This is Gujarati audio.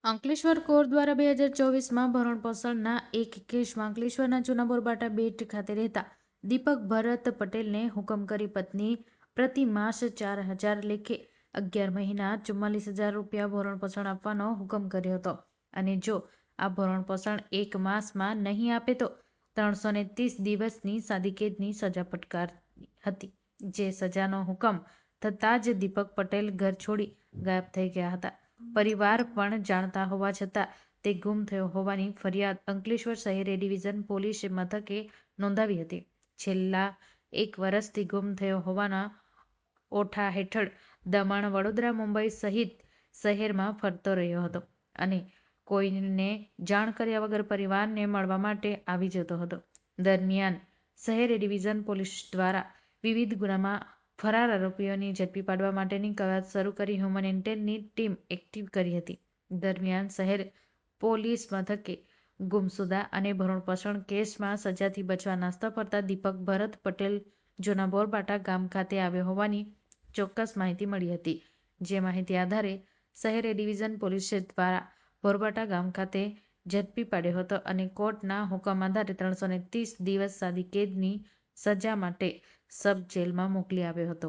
અંકલેશ્વર કોર્ટ દ્વારા 2024માં ભરણપોષણના એક કેસમાં અંકલેશ્વરના જૂના બોરબાટા બેટ ખાતે રહેતા દીપક ભરત પટેલને હુકમ કરી પત્ની પ્રતિ માસ 4,000 લેખે 11 મહિના 44,000 રૂપિયા ભરણપોષણ આપવાનો હુકમ કર્યો હતો અને જો આ ભરણપોષણ 1 માસમાં નહીં આપે તો 330 દિવસની સાદી કેદની સજા ફટકારી હતી, જે સજાનો હુકમ થતાં જ દીપક પટેલ ઘર છોડી ગાયબ થઈ ગયા હતા. પરિવાર પણ જાણતા હોવા છતાં તે ગુમ થયો હોવાની ફરિયાદ અંકલેશ્વર શહેર એ ડિવિઝન પોલીસ મથકે નોંધાવી હતી. છેલ્લા 1 વર્ષથી ગુમ થયો હોવાના ઓઠા હેઠળ દમણ, વડોદરા, મુંબઈ સહિત શહેરમાં ફરતો રહ્યો હતો અને કોઈને જાણ કર્યા વગર પરિવારને મળવા માટે આવી જતો હતો. દરમિયાન શહેર એ ડિવિઝન પોલીસ દ્વારા વિવિધ ગુનામાં ફરાર આરોપીઓને ઝડપી પાડવા માટેની કવાયત શરૂ કરી હ્યુમન ઇન્ટેલની ટીમ એક્ટિવ કરી હતી. દરમિયાન શહેર પોલીસ મથકે ગુમસુદા અને ભરણપોષણ કેસમાં સજાથી બચવા નાસ્તા ફરતા દીપક ભરત પટેલ જૂના બોરબાટા ગામ ખાતે આવ્યો હોવાની ચોક્કસ માહિતી મળી હતી. જે માહિતી આધારે શહેર એ ડિવિઝન પોલીસ દ્વારા બોરબાટા ગામ ખાતે ઝડપી પાડ્યો હતો અને કોર્ટના હુકમ આધારે 330 દિવસ સાદી કેદની સજા માટે સબ જેલમાં મોકલી આવ્યો હતો.